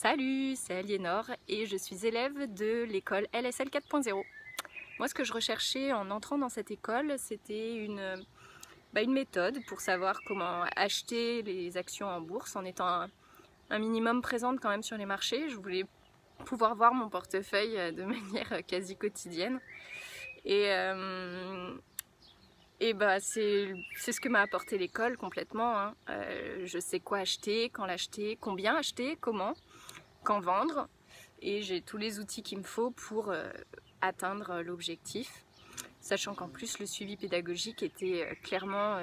Salut, c'est Aliénor et je suis élève de l'école LSL 4.0. Moi, ce que je recherchais en entrant dans cette école, c'était une méthode pour savoir comment acheter les actions en bourse en étant un minimum présente quand même sur les marchés. Je voulais pouvoir voir mon portefeuille de manière quasi quotidienne. C'est ce que m'a apporté l'école complètement, hein. Je sais quoi acheter, quand l'acheter, combien acheter, comment, quand vendre. Et j'ai tous les outils qu'il me faut pour atteindre l'objectif. Sachant qu'en plus le suivi pédagogique était clairement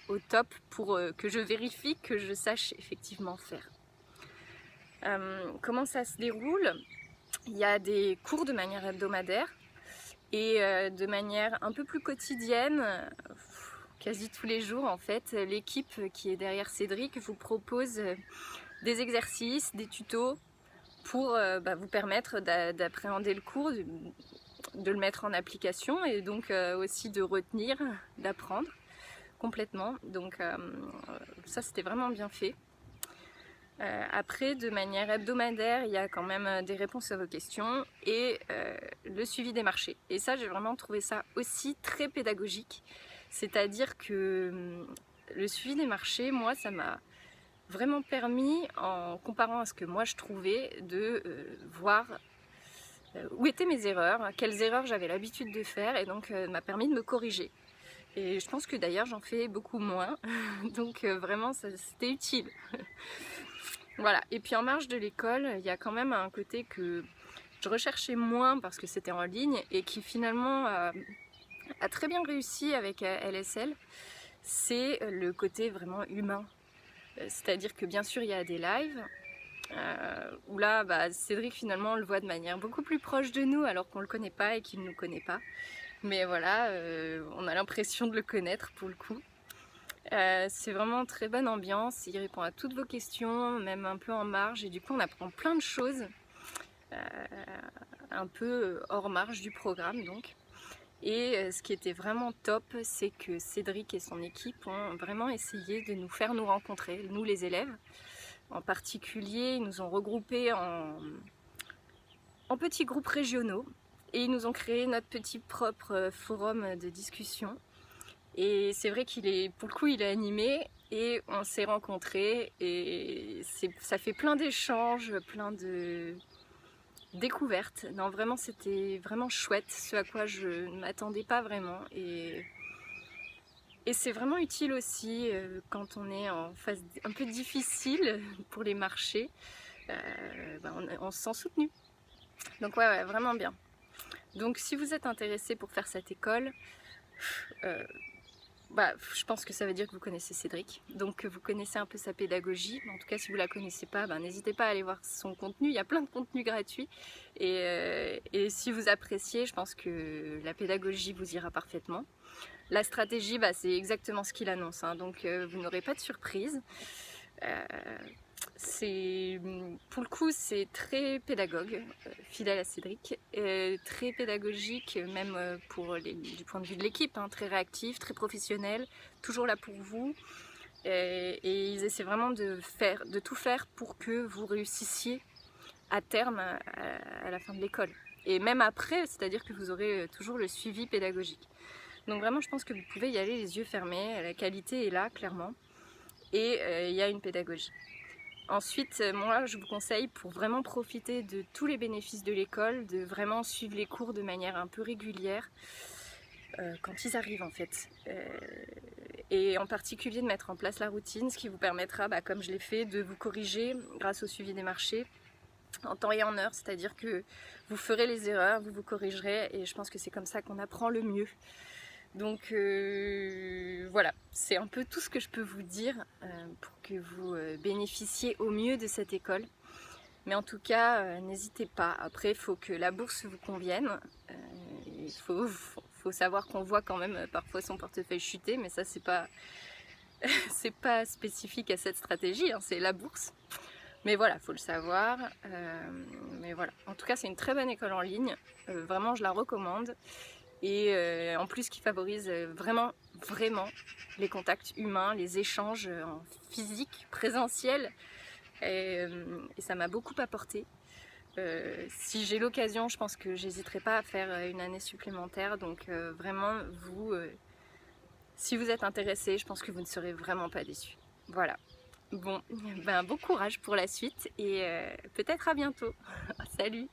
au top pour que je vérifie que je sache effectivement faire. Comment ça se déroule? Il y a des cours de manière hebdomadaire et de manière un peu plus quotidienne, quasi tous les jours en fait, l'équipe qui est derrière Cédric vous propose des exercices, des tutos pour vous permettre d'appréhender le cours, de le mettre en application et donc aussi de retenir, d'apprendre complètement. Donc ça c'était vraiment bien fait. Après, de manière hebdomadaire, il y a quand même des réponses à vos questions et le suivi des marchés. Et ça, j'ai vraiment trouvé ça aussi très pédagogique. C'est-à-dire que le suivi des marchés, moi, ça m'a vraiment permis, en comparant à ce que moi je trouvais, de voir où étaient mes erreurs, quelles erreurs j'avais l'habitude de faire, et donc m'a permis de me corriger. Et je pense que d'ailleurs j'en fais beaucoup moins, donc vraiment c'était utile. Voilà, et puis en marge de l'école, il y a quand même un côté que je recherchais moins parce que c'était en ligne et qui finalement a très bien réussi avec LSL, c'est le côté vraiment humain. C'est-à-dire que bien sûr il y a des lives, où là Cédric finalement on le voit de manière beaucoup plus proche de nous alors qu'on le connaît pas et qu'il ne nous connaît pas. Mais voilà, on a l'impression de le connaître pour le coup. C'est vraiment très bonne ambiance, il répond à toutes vos questions, même un peu en marge, et du coup on apprend plein de choses, un peu hors marge du programme donc. Et ce qui était vraiment top, c'est que Cédric et son équipe ont vraiment essayé de nous faire nous rencontrer, nous les élèves. En particulier, ils nous ont regroupés en petits groupes régionaux et ils nous ont créé notre petit propre forum de discussion. Et c'est vrai pour le coup, il est animé et on s'est rencontrés et ça fait plein d'échanges, plein de découvertes. Non, vraiment, c'était vraiment chouette, ce à quoi je ne m'attendais pas vraiment. Et c'est vraiment utile aussi quand on est en phase un peu difficile pour les marchés. On se sent soutenu. Donc ouais, vraiment bien. Donc si vous êtes intéressé pour faire cette école, je pense que ça veut dire que vous connaissez Cédric, donc vous connaissez un peu sa pédagogie. En tout cas, si vous la connaissez pas, n'hésitez pas à aller voir son contenu. Il y a plein de contenus gratuits et si vous appréciez, je pense que la pédagogie vous ira parfaitement. La stratégie, c'est exactement ce qu'il annonce, hein, donc vous n'aurez pas de surprise. Pour le coup, c'est très pédagogue, fidèle à Cédric, très pédagogique, même du point de vue de l'équipe, hein, très réactif, très professionnel, toujours là pour vous. Et ils essaient vraiment de tout faire pour que vous réussissiez à terme à la fin de l'école. Et même après, c'est-à-dire que vous aurez toujours le suivi pédagogique. Donc vraiment, je pense que vous pouvez y aller les yeux fermés, la qualité est là, clairement, et il y a une pédagogie. Ensuite, moi, je vous conseille, pour vraiment profiter de tous les bénéfices de l'école, de vraiment suivre les cours de manière un peu régulière, quand ils arrivent en fait. Et en particulier de mettre en place la routine, ce qui vous permettra, comme je l'ai fait, de vous corriger grâce au suivi des marchés en temps et en heure, c'est-à-dire que vous ferez les erreurs, vous vous corrigerez, et je pense que c'est comme ça qu'on apprend le mieux. Donc voilà, c'est un peu tout ce que je peux vous dire pour que vous bénéficiez au mieux de cette école. Mais en tout cas, n'hésitez pas. Après, il faut que la bourse vous convienne. Il faut savoir qu'on voit quand même parfois son portefeuille chuter, mais ça c'est pas c'est pas spécifique à cette stratégie, hein, c'est la bourse. Mais voilà, faut le savoir. Mais voilà, en tout cas, c'est une très bonne école en ligne. Vraiment, je la recommande. Et en plus qui favorise vraiment les contacts humains, les échanges en physique, présentiel. et ça m'a beaucoup apporté. Si j'ai l'occasion, je pense que j'hésiterai pas à faire une année supplémentaire. Donc vraiment, si vous êtes intéressé, je pense que vous ne serez vraiment pas déçus. Voilà. Bon, ben bon courage pour la suite et peut-être à bientôt. Salut!